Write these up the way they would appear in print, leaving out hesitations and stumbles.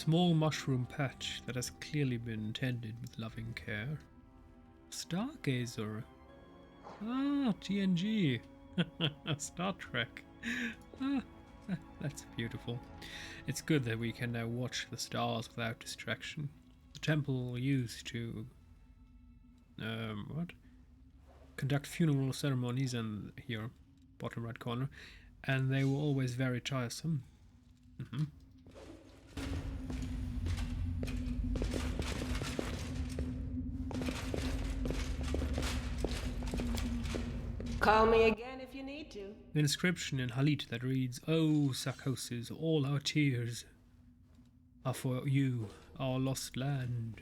small mushroom patch that has clearly been tended with loving care. Stargazer. Ah, TNG. Star Trek. Ah, that's beautiful. It's good that we can now watch the stars without distraction. The temple used to conduct funeral ceremonies, and here, bottom right corner, and they were always very tiresome. Call me again if you need to. The inscription in Halit that reads, "O Sarkosis, all our tears are for you, our lost land."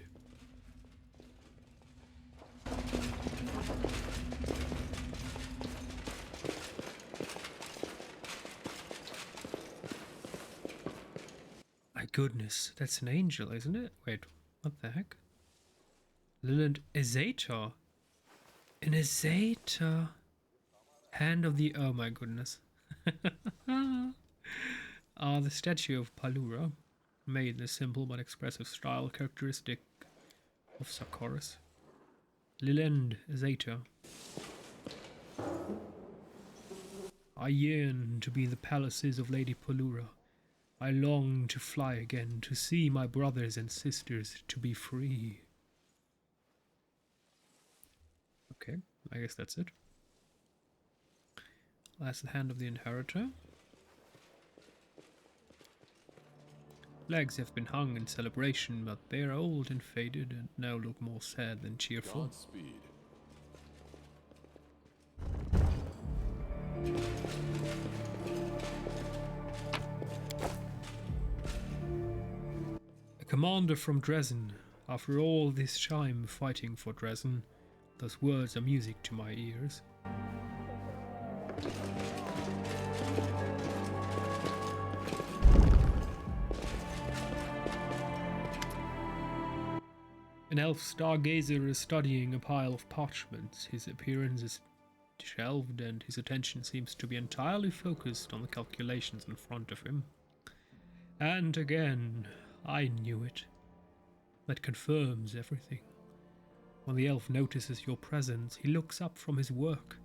My goodness, that's an angel, isn't it? Wait, what the heck? Lilith Azator. An Azator. Hand of the... oh my goodness. The statue of Palura, made in a simple but expressive style characteristic of Sarkoris. Lilith Azator. I yearn to be the palaces of Lady Palura. I long to fly again, to see my brothers and sisters, to be free. Okay, I guess that's it. That's the hand of the inheritor. Legs have been hung in celebration, but they are old and faded and now look more sad than cheerful. Godspeed. A commander from Dresden. After all this time fighting for Dresden, those words are music to my ears. An elf stargazer is studying a pile of parchments. His appearance is shelved and his attention seems to be entirely focused on the calculations in front of him. And again, I knew it. That confirms everything. When the elf notices your presence, he looks up from his work.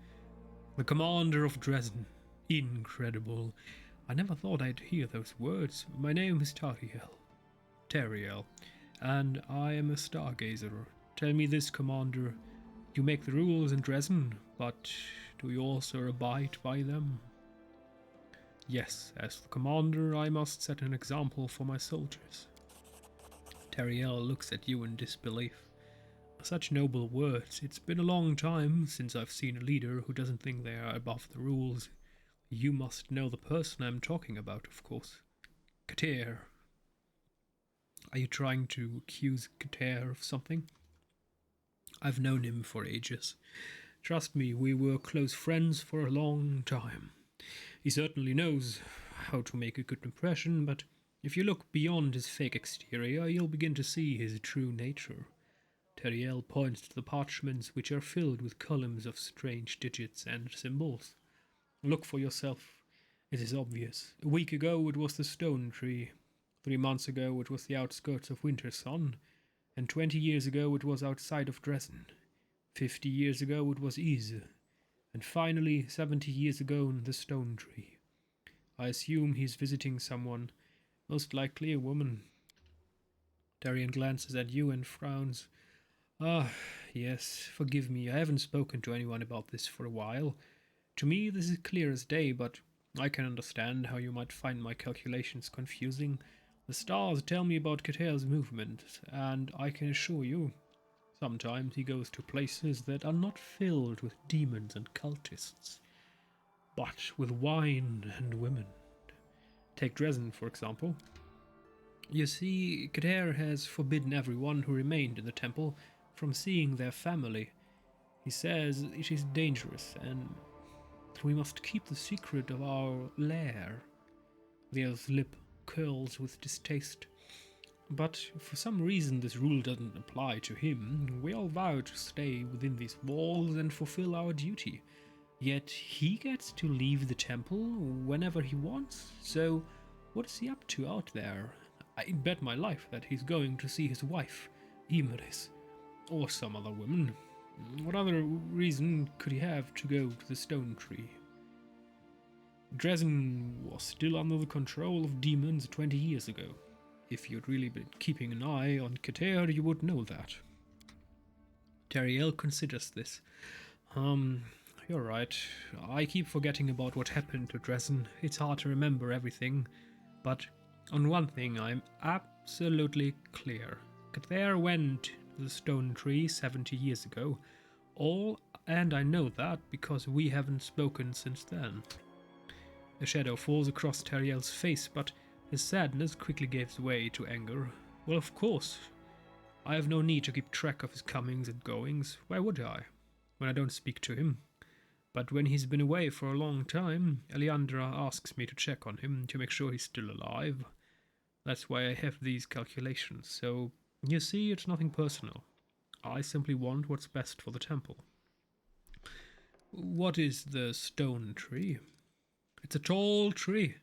The commander of Dresden. Incredible. I never thought I'd hear those words. My name is Tariel, and I am a stargazer. Tell me this, Commander. You make the rules in Dresden, but do you also abide by them? Yes, as the commander, I must set an example for my soldiers. Tariel looks at you in disbelief. Such noble words. It's been a long time since I've seen a leader who doesn't think they are above the rules. You must know the person I'm talking about, of course. Kater. Are you trying to accuse Kater of something? I've known him for ages. Trust me, we were close friends for a long time. He certainly knows how to make a good impression, but if you look beyond his fake exterior, you'll begin to see his true nature. Tariel points to the parchments, which are filled with columns of strange digits and symbols. Look for yourself. It is obvious. A week ago it was the stone tree. 3 months ago it was the outskirts of Winterson. And 20 years ago it was outside of Dresden. 50 years ago it was Ise. And finally, 70 years ago, the stone tree. I assume he's visiting someone, most likely a woman. Darian glances at you and frowns. Ah, yes, forgive me, I haven't spoken to anyone about this for a while. To me this is clear as day, but I can understand how you might find my calculations confusing. The stars tell me about Kater's movement, and I can assure you, sometimes he goes to places that are not filled with demons and cultists, but with wine and women. Take Dresden, for example. You see, Kater has forbidden everyone who remained in the temple from seeing their family. He says it is dangerous and that we must keep the secret of our lair. The elf's lip curls with distaste. But for some reason this rule doesn't apply to him. We all vow to stay within these walls and fulfill our duty. Yet he gets to leave the temple whenever he wants, so what is he up to out there? I'd bet my life that he's going to see his wife, Emeris, or some other woman. What other reason could he have to go to the stone tree? Dresden was still under the control of demons 20 years ago. If you'd really been keeping an eye on Kater, you would know that. Teriel considers this. You're right. I keep forgetting about what happened to Dresden. It's hard to remember everything. But on one thing I'm absolutely clear. Kater went to the stone tree 70 years ago. And I know that because we haven't spoken since then. A shadow falls across Teriel's face, but his sadness quickly gives way to anger. Well, of course. I have no need to keep track of his comings and goings. Why would I, when I don't speak to him? But when he's been away for a long time, Eliandra asks me to check on him to make sure he's still alive. That's why I have these calculations. So, you see, it's nothing personal. I simply want what's best for the temple. What is the stone tree? It's a tall tree,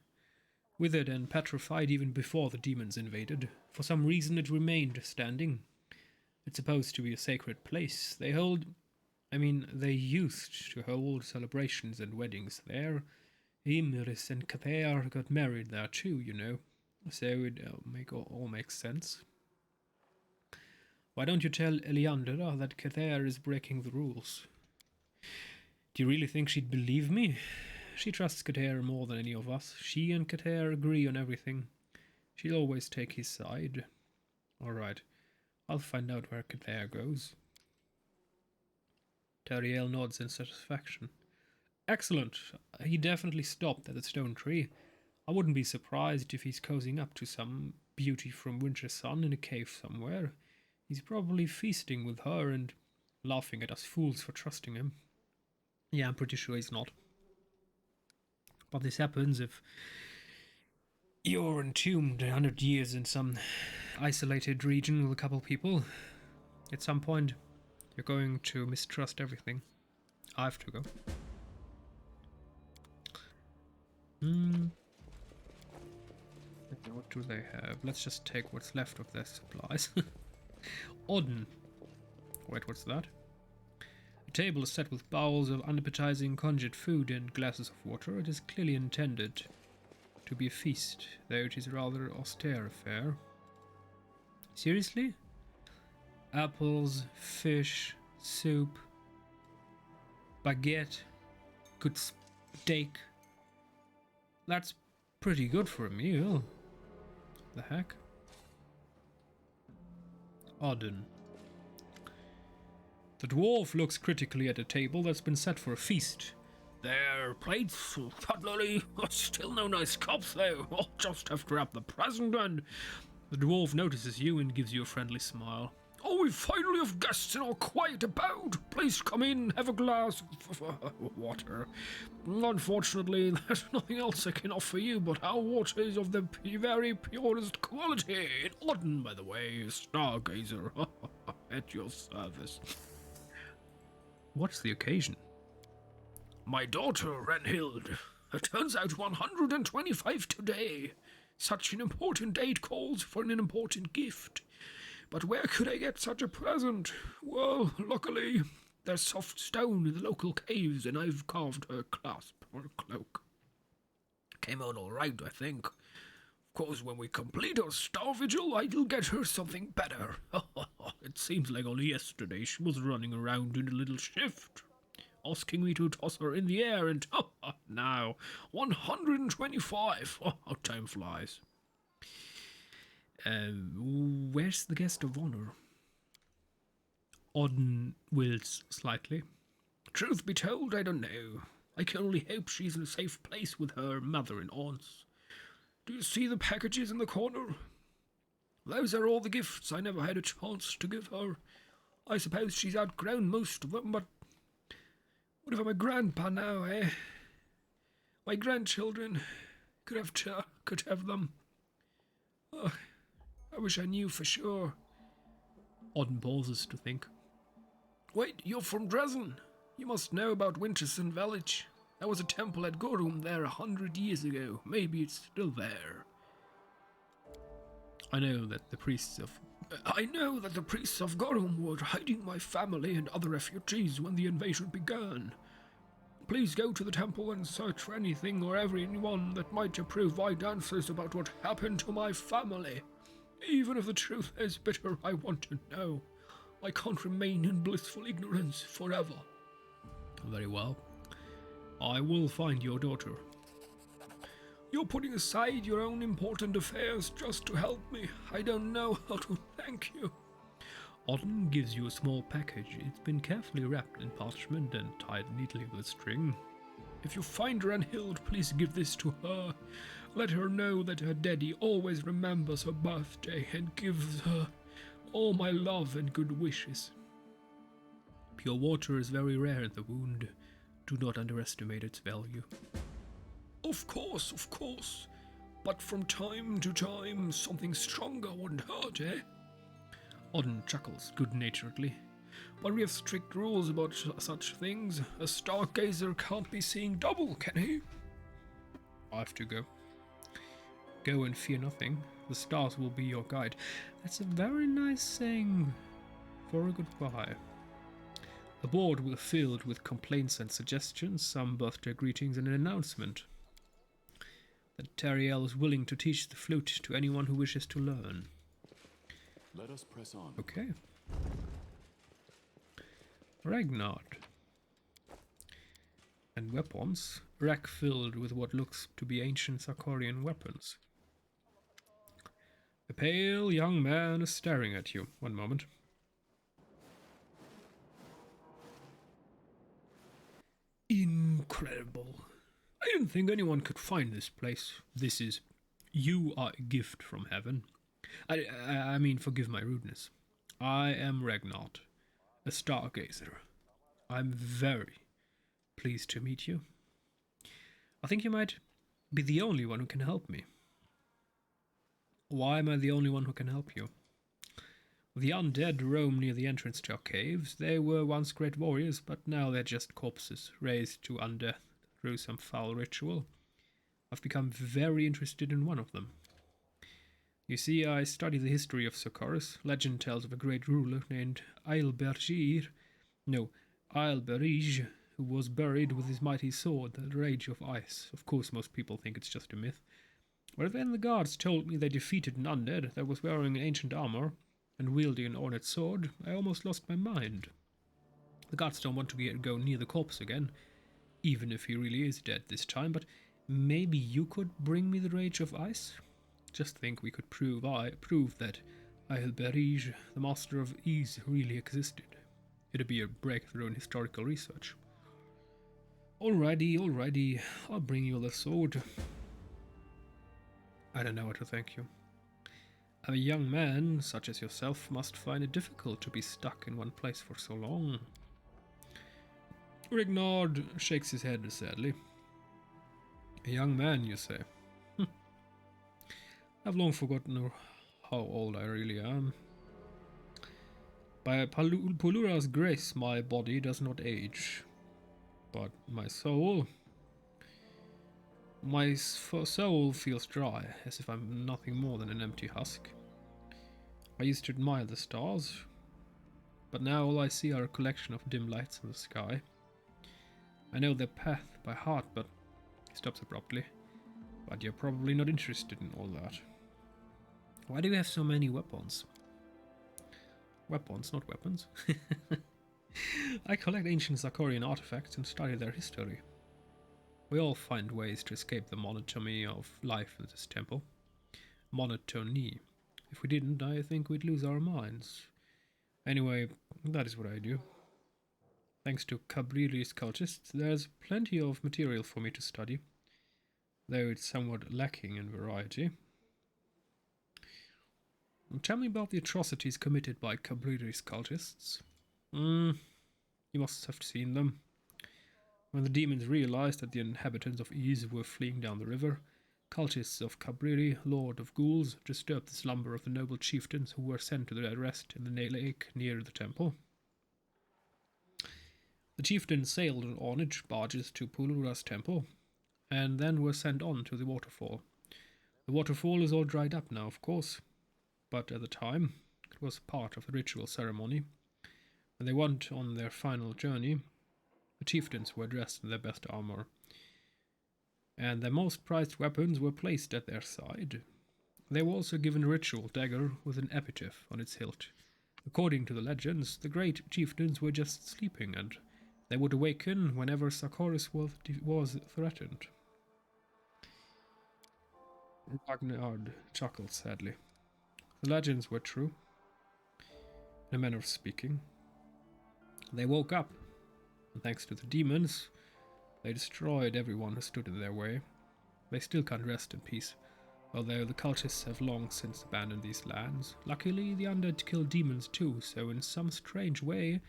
withered and petrified even before the demons invaded. For some reason it remained standing. It's supposed to be a sacred place. They used to hold celebrations and weddings there. Emeris and Kater got married there too, you know. So it all makes sense. Why don't you tell Eliandra that Kater is breaking the rules? Do you really think she'd believe me? She trusts Kater more than any of us. She and Kater agree on everything. She'll always take his side. Alright, I'll find out where Kater goes. Teriel nods in satisfaction. Excellent. He definitely stopped at the stone tree. I wouldn't be surprised if he's cozying up to some beauty from Winter Sun in a cave somewhere. He's probably feasting with her and laughing at us fools for trusting him. Yeah, I'm pretty sure he's not. But this happens if you're entombed 100 years in some isolated region with a couple people. At some point, you're going to mistrust everything. I have to go. What do they have? Let's just take what's left of their supplies. Odden. Wait, what's that? A table is set with bowls of unappetizing conjured food and glasses of water. It is clearly intended to be a feast, though it is a rather austere affair. Seriously? Apples, fish, soup, baguette, good steak. That's pretty good for a meal. The heck? Odden. The dwarf looks critically at a table that's been set for a feast. Their plates, cutlery, still no nice cups though. I'll just have to wrap the present and... The dwarf notices you and gives you a friendly smile. Oh, we finally have guests in our quiet abode. Please come in, have a glass of water. Unfortunately, there's nothing else I can offer you, but our water is of the very purest quality. In Odden, by the way, stargazer, at your service. What's the occasion? My daughter, Renhild. It turns out 125 today. Such an important date calls for an important gift. But where could I get such a present? Well, luckily, there's soft stone in the local caves, and I've carved her clasp or cloak. Came out all right, I think. Of course, when we complete our star vigil, I'll get her something better. It seems like only yesterday she was running around in a little shift, asking me to toss her in the air, and now 125. How time flies. Where's the guest of honor? Odden wilts slightly. Truth be told, I don't know. I can only hope she's in a safe place with her mother and aunts. Do you see the packages in the corner? Those are all the gifts I never had a chance to give her. I suppose she's outgrown most of them, but what if I'm a grandpa now, eh? My grandchildren could have them. I wish I knew for sure. Odden pauses to think. Wait, you're from Dresden? You must know about Winterson Village. There was a temple at Gorum there 100 years ago. Maybe it's still there. I know that the priests of Gorum were hiding my family and other refugees when the invasion began. Please go to the temple and search for anything or everyone that might provide answers about what happened to my family. Even if the truth is bitter, I want to know. I can't remain in blissful ignorance forever. Very well. I will find your daughter. You're putting aside your own important affairs just to help me. I don't know how to thank you. Auden gives you a small package. It's been carefully wrapped in parchment and tied neatly with string. If you find her unhealed, please give this to her. Let her know that her daddy always remembers her birthday and gives her all my love and good wishes. Pure water is very rare in the wound. Do not underestimate its value. Of course. But from time to time, something stronger wouldn't hurt, eh? Auden chuckles good-naturedly. But we have strict rules about such things. A stargazer can't be seeing double, can he? I have to go. Go and fear nothing. The stars will be your guide. That's a very nice saying for a goodbye. The board will filled with complaints and suggestions, some birthday greetings and an announcement that Teriel is willing to teach the flute to anyone who wishes to learn. Let us press on. Okay. Ragnar. And weapons. Rack filled with what looks to be ancient Sarkorian weapons. A pale young man is staring at you. One moment. Incredible. I didn't think anyone could find this place. You are a gift from heaven. I mean, forgive my rudeness. I am Ragnar, a stargazer. I'm very pleased to meet you. I think you might be the only one who can help me. Why am I the only one who can help you? The undead roam near the entrance to our caves. They were once great warriors, but now they're just corpses, raised to undeath through some foul ritual. I've become very interested in one of them. You see, I study the history of Socorus. Legend tells of a great ruler named Ailberige, who was buried with his mighty sword, the Rage of Ice. Of course, most people think it's just a myth. But then the guards told me they defeated an undead that was wearing ancient armor and wielding an ornate sword. I almost lost my mind. The guards don't want to go near the corpse again, even if he really is dead this time, but maybe you could bring me the Rage of Ice? Just think we could prove that Ailberige, the Master of Ease, really existed. It'd be a breakthrough in historical research. Alrighty, I'll bring you the sword. I don't know how to thank you. A young man, such as yourself, must find it difficult to be stuck in one place for so long. Rignard shakes his head sadly. A young man, you say? I've long forgotten how old I really am. By PULURA'S grace, my body does not age. But my soul feels dry, as if I'm nothing more than an empty husk. I used to admire the stars, but now all I see are a collection of dim lights in the sky. I know their path by heart, but he stops abruptly. But you're probably not interested in all that. Why do you have so many weapons? Weapons, not weapons. I collect ancient Sarkorian artifacts and study their history. We all find ways to escape the monotony of life in this temple. Monotony. If we didn't, I think we'd lose our minds. Anyway, that is what I do. Thanks to Cabrili's cultists, there's plenty of material for me to study, though it's somewhat lacking in variety. Tell me about the atrocities committed by Cabrili's cultists. You must have seen them. When the demons realized that the inhabitants of Ease were fleeing down the river, cultists of Cabrili, Lord of Ghouls, disturbed the slumber of the noble chieftains who were sent to their rest in the lake near the temple. The chieftains sailed on orange barges to PULURA'S temple, and then were sent on to the waterfall. The waterfall is all dried up now, of course. but at the time it was part of the ritual ceremony. When they went on their final journey, the chieftains were dressed in their best armor, and their most prized weapons were placed at their side. They were also given a ritual dagger with an epitaph on its hilt. According to the legends, the great chieftains were just sleeping, and they would awaken whenever Sarkoris was threatened. Ragnard chuckled sadly. The legends were true, in a manner of speaking. They woke up, and thanks to the demons, they destroyed everyone who stood in their way. They still can't rest in peace, although the cultists have long since abandoned these lands. Luckily, the undead kill demons too, so in some strange way,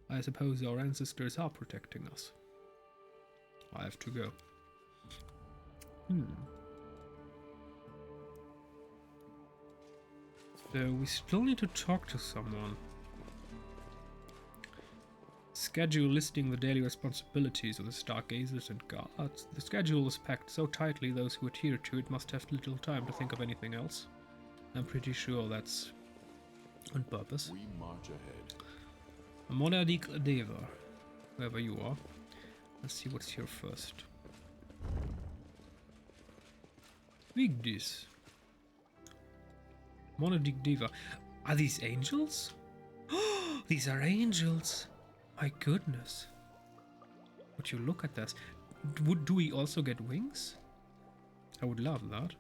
I suppose our ancestors are protecting us. I have to go. So we still need to talk to someone. Schedule listing the daily responsibilities of the stargazers and guards. The schedule is packed so tightly those who adhere to it must have little time to think of anything else. I'm pretty sure that's on purpose. We march ahead. Monadik Deva, whoever you are. Let's see what's here first. Vigdis. Monadik Deva. Are these angels? These are angels! My goodness. Would you look at this? Do we also get wings? I would love that.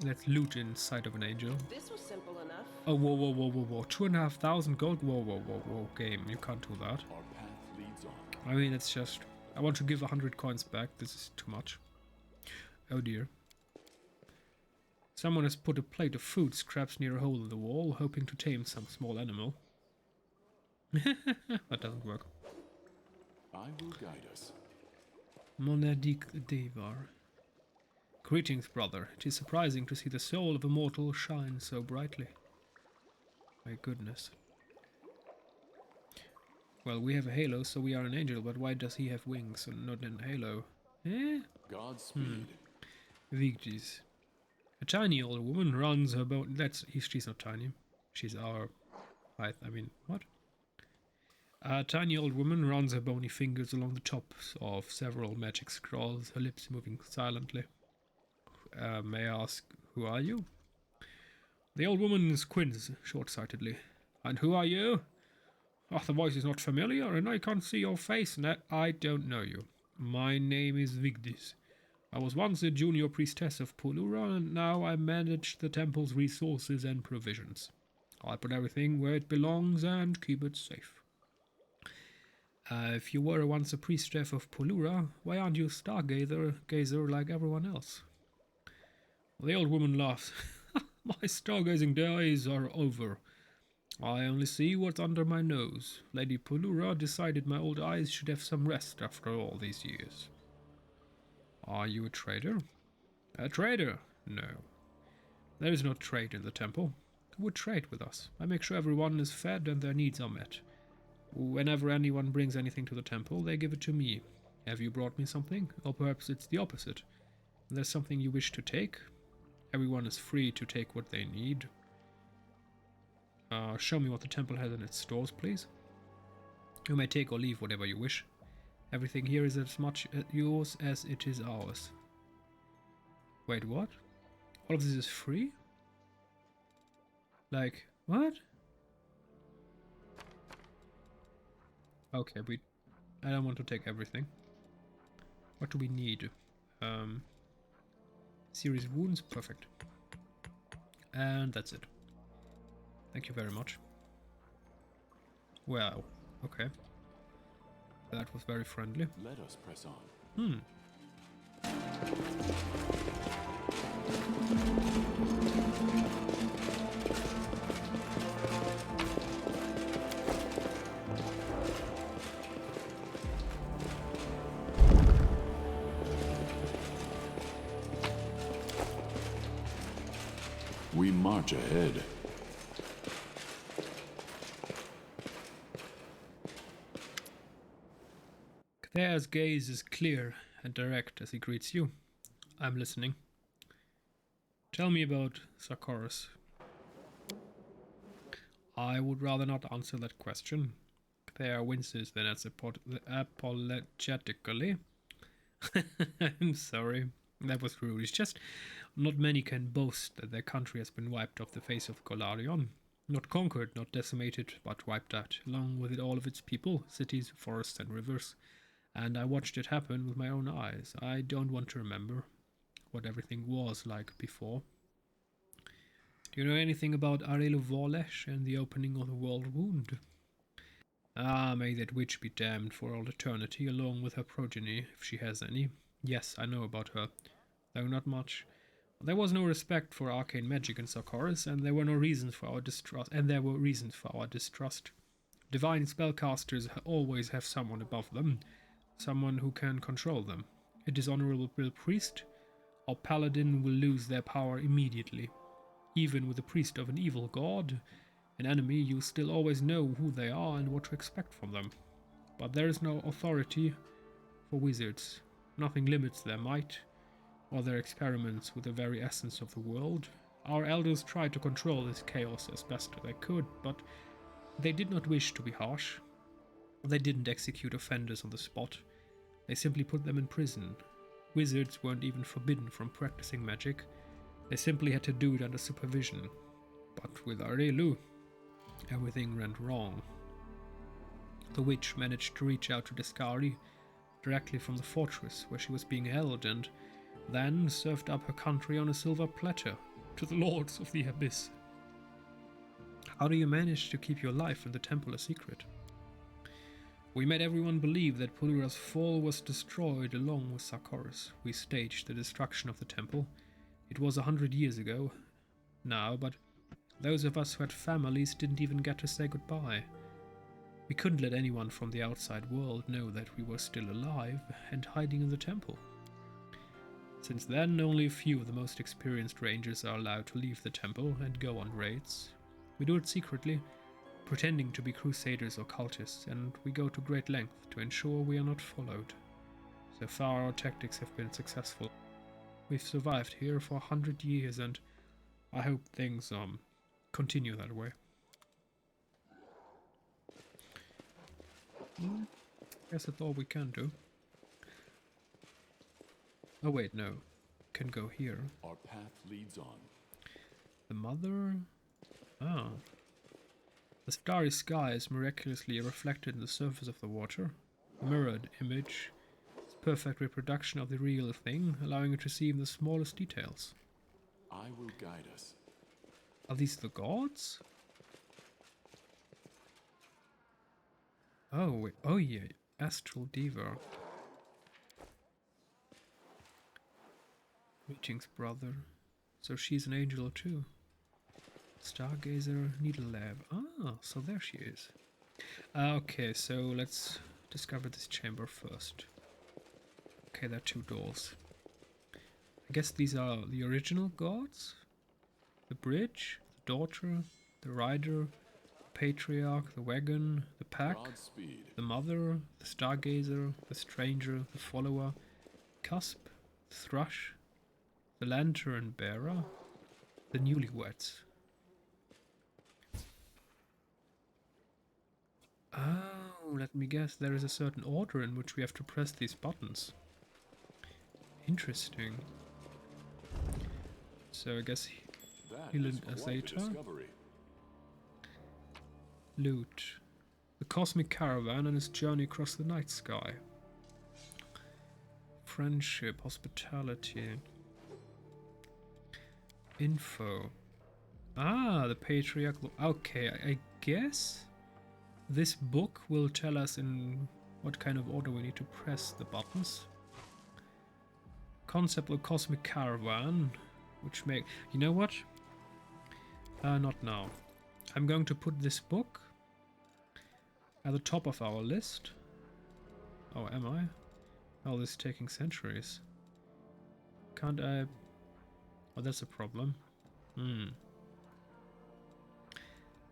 Let's loot inside of an angel. This was simple enough. Oh, whoa, whoa, whoa, whoa, whoa. 2,500 gold? Whoa, whoa, whoa, whoa. Game, you can't do that. Our path leads on. I mean, it's just... I want to give 100 coins back. This is too much. Oh dear. Someone has put a plate of food scraps near a hole in the wall, hoping to tame some small animal. That doesn't work. I will guide us. Monadik Devar. Greetings, brother. It is surprising to see the soul of a mortal shine so brightly. My goodness. Well, we have a halo, so we are an angel, but why does he have wings and not an halo? Eh? Godspeed. Vigdis. A tiny old woman runs her boat. She's not tiny. She's our height. I mean, what? A tiny old woman runs her bony fingers along the tops of several magic scrolls, her lips moving silently. May I ask, who are you? The old woman squints short-sightedly. And who are you? Oh, the voice is not familiar, and I can't see your face, and I don't know you. My name is Vigdis. I was once a junior priestess of Pulura, and now I manage the temple's resources and provisions. I put everything where it belongs and keep it safe. If you were once a priestess of Pulura, why aren't you a stargazer like everyone else? The old woman laughs. My stargazing days are over. I only see what's under my nose. Lady Pulura decided my old eyes should have some rest after all these years. Are you a trader? A trader? No. There is no trade in the temple. Who would trade with us? I make sure everyone is fed and their needs are met. Whenever anyone brings anything to the temple, they give it to me. Have you brought me something? Or perhaps it's the opposite. There's something you wish to take? Everyone is free to take what they need. Show me what the temple has in its stores, please. You may take or leave whatever you wish. Everything here is as much yours as it is ours. Wait, what? All of this is free? Like, what? Okay, I don't want to take everything. What do we need? Serious wounds? Perfect. And that's it. Thank you very much. Wow. Okay. That was very friendly. Let us press on. We march ahead. Thea's gaze is clear and direct as he greets you. I'm listening. Tell me about Sarkoris. I would rather not answer that question. There winces then as apologetically. I'm sorry. That was rude. It's just not many can boast that their country has been wiped off the face of Golarion. Not conquered, not decimated, but wiped out, along with it all of its people, cities, forests and rivers. And I watched it happen with my own eyes. I don't want to remember what everything was like before. Do you know anything about Arelu Vorlesh and the opening of the World Wound? Ah, may that witch be damned for all eternity, along with her progeny, if she has any. Yes, I know about her, though not much. There was no respect for arcane magic in Sarkoris, and there were no reasons for our distrust. Divine spellcasters always have someone above them, someone who can control them. A dishonorable priest or paladin will lose their power immediately. Even with the priest of an evil god, an enemy, you still always know who they are and what to expect from them. But there is no authority for wizards. Nothing limits their might or their experiments with the very essence of the world. Our elders tried to control this chaos as best they could, but they did not wish to be harsh. They didn't execute offenders on the spot. They simply put them in prison. Wizards weren't even forbidden from practicing magic. They simply had to do it under supervision. But with Arelu, everything went wrong. The witch managed to reach out to Descari directly from the fortress where she was being held, and then served up her country on a silver platter to the lords of the abyss. How do you manage to keep your life in the temple a secret? We made everyone believe that PULURA'S fall was destroyed along with Sarkoris. We staged the destruction of the temple. It was 100 years ago now, but those of us who had families didn't even get to say goodbye. We couldn't let anyone from the outside world know that we were still alive and hiding in the temple. Since then, only a few of the most experienced rangers are allowed to leave the temple and go on raids. We do it secretly, pretending to be crusaders or cultists, and we go to great length to ensure we are not followed. So far, our tactics have been successful. We've survived here for 100 years, and I hope things continue that way. Guess that's all we can do. Oh wait, no. Can go here. Our path leads on. The mother? Ah. The starry sky is miraculously reflected in the surface of the water. Mirrored image. It's perfect reproduction of the real thing, allowing you to see in the smallest details. I will guide us. Are these the gods? Oh, wait. Oh yeah, Astral Diva. Greetings, brother. So she's an angel too. Stargazer Needle Lab. Ah, so there she is. Okay, so let's discover this chamber first. Okay, there are two doors. I guess these are the original gods? The bridge, the daughter, the rider, the patriarch, the wagon, the pack, Godspeed. the mother, the stargazer, the stranger, the follower, cusp, the thrush, the lantern bearer, the newlyweds. Oh, let me guess, there is a certain order in which we have to press these buttons. Interesting. So I guess That Heal is and quite a Azeta. discovery. Loot. The cosmic caravan and its journey across the night sky. Friendship, hospitality. Info. Ah, the patriarchal. Okay, I guess this book will tell us in what kind of order we need to press the buttons. Concept of cosmic caravan, which make. You know what? Not now. I'm going to put this book at the top of our list. Oh, am I? Oh, this is taking centuries. Can't I? Oh, that's a problem.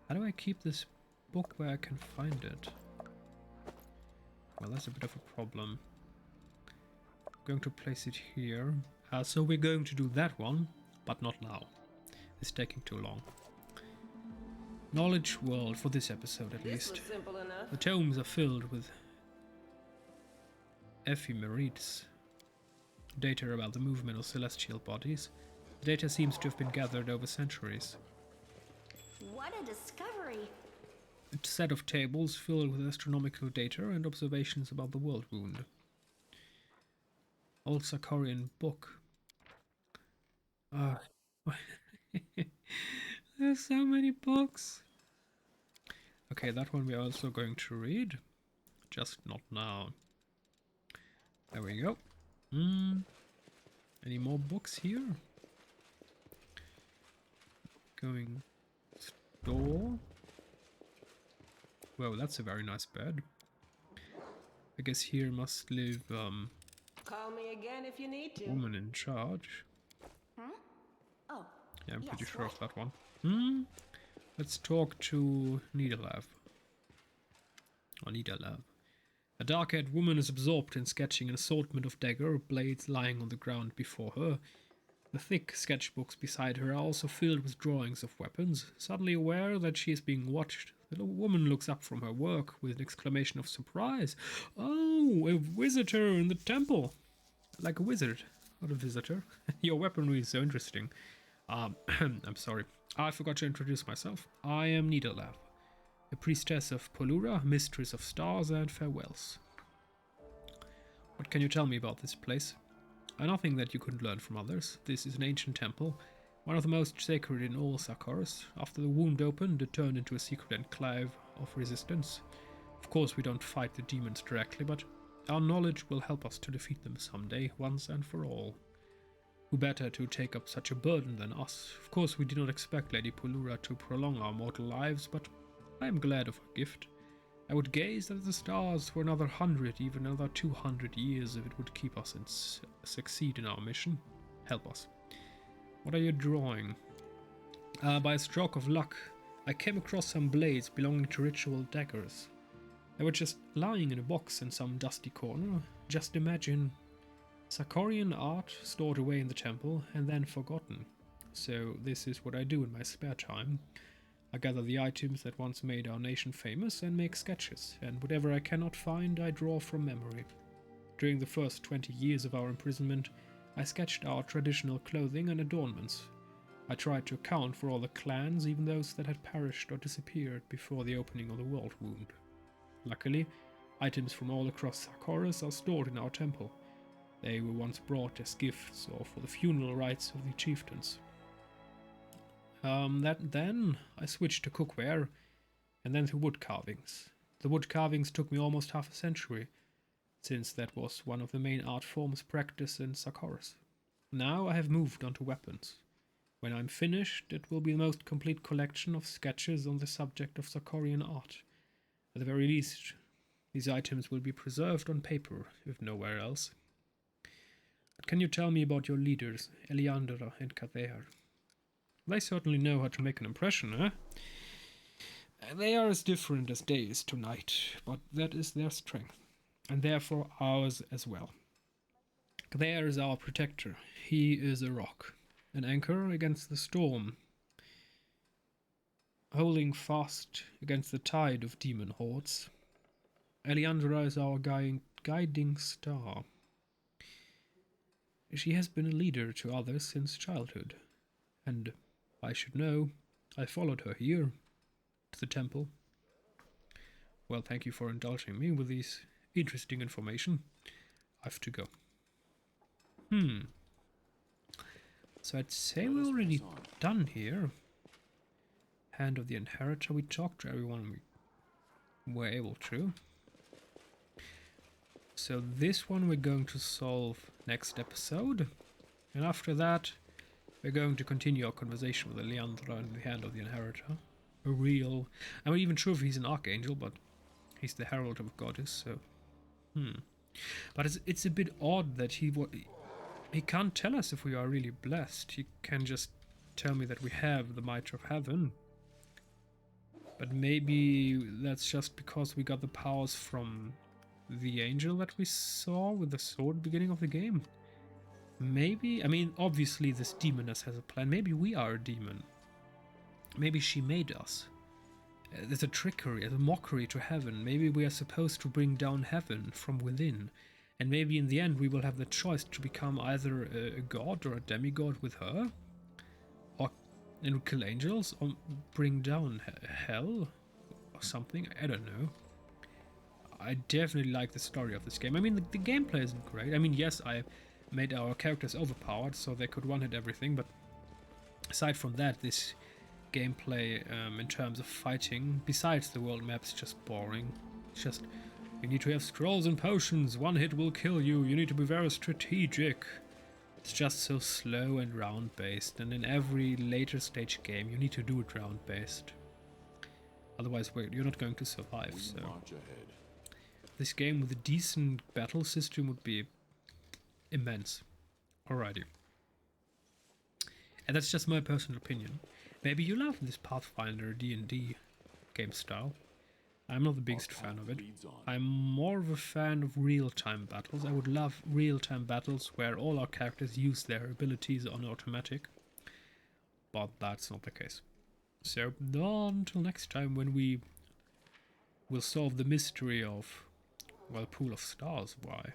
How do I keep this book where I can find it? Well, that's a bit of a problem. I'm going to place it here. So we're going to do that one but not now. It's taking too long. Knowledge world for this episode at This least. was simple enough. The tomes are filled with ephemerides, data about the movement of celestial bodies. The data seems to have been gathered over centuries. What a discovery! A set of tables filled with astronomical data and observations about the world wound. Old Sakorian book. There's so many books. Okay, that one we're also going to read. Just not now. There we go. Any more books here? Going store. Well, that's a very nice bed. I guess here must live Call me again if you need to. woman in charge. Oh, Yeah, I'm pretty yes, sure right. of that one. Let's talk to Niederlav. Or Niederlav. A dark-haired woman is absorbed in sketching an assortment of dagger blades lying on the ground before her. The thick sketchbooks beside her are also filled with drawings of weapons. Suddenly aware that she is being watched, the woman looks up from her work with an exclamation of surprise. Oh, a visitor in the temple! Like a wizard, not a visitor. Your weaponry is so interesting. I'm sorry. I forgot to introduce myself. I am Niederlav, a priestess of Polura, mistress of stars and farewells. What can you tell me about this place? Nothing that you couldn't learn from others. This is an ancient temple, one of the most sacred in all Sarkoris. After the wound opened, it turned into a secret enclave of resistance. Of course, we don't fight the demons directly, but our knowledge will help us to defeat them someday, once and for all. Who better to take up such a burden than us? Of course, we did not expect Lady Polura to prolong our mortal lives, but I am glad of her gift. I would gaze at the stars for another 100, even another 200 years if it would keep us and succeed in our mission. Help us. What are you drawing? By a stroke of luck, I came across some blades belonging to ritual daggers. They were just lying in a box in some dusty corner. Just imagine Sarkorian art stored away in the temple and then forgotten. So this is what I do in my spare time. I gather the items that once made our nation famous and make sketches, and whatever I cannot find I draw from memory. During the first 20 years of our imprisonment, I sketched our traditional clothing and adornments. I tried to account for all the clans, even those that had perished or disappeared before the opening of the world wound. Luckily, items from all across Sarkoris are stored in our temple. They were once brought as gifts or for the funeral rites of the chieftains. Then I switched to cookware, and then to wood carvings. The wood carvings took me almost half a century, since that was one of the main art forms practiced in Sarkoris. Now I have moved on to weapons. When I'm finished, it will be the most complete collection of sketches on the subject of Sarkorian art. At the very least, these items will be preserved on paper, if nowhere else. But can you tell me about your leaders, Eliandra and Kathear? They certainly know how to make an impression, eh? They are as different as day is to night, but that is their strength, and therefore ours as well. There is our protector. He is a rock, an anchor against the storm, holding fast against the tide of demon hordes. Eliandra is our guiding star. She has been a leader to others since childhood, and I should know. I followed her here, to the temple. Well, thank you for indulging me with this interesting information. I have to go. So I'd say we're already done here. Hand of the Inheritor, we talked to everyone we were able to. So this one we're going to solve next episode. And after that, we're going to continue our conversation with Eliandra and the Hand of the Inheritor. I'm not even sure if he's an Archangel, but he's the Herald of a Goddess, so... But it's a bit odd that he can't tell us if we are really blessed. He can just tell me that we have the Might of Heaven. But maybe that's just because we got the powers from the angel that we saw with the sword at the beginning of the game. Maybe, I mean, obviously this demoness has a plan. Maybe we are a demon. Maybe she made us. There's a trickery, a mockery to heaven. Maybe we are supposed to bring down heaven from within. And maybe in the end we will have the choice to become either a god or a demigod with her. And kill angels, or bring down hell, or something. I don't know. I definitely like the story of this game. I mean, the gameplay isn't great. I mean, yes, I made our characters overpowered, so they could one-hit everything, but aside from that, this gameplay, in terms of fighting, besides the world map, is just boring. It's just, you need to have scrolls and potions, one hit will kill you, you need to be very strategic. It's just so slow and round-based, and in every later stage game you need to do it round-based. Otherwise you're not going to survive, so... This game with a decent battle system would be immense. Alrighty. And that's just my personal opinion. Maybe you love this Pathfinder D&D game style. I'm not the biggest fan of it. I'm more of a fan of real-time battles. I would love real-time battles where all our characters use their abilities on automatic. But that's not the case. So, until next time when we will solve the mystery of, well, Pool of Stars. Why?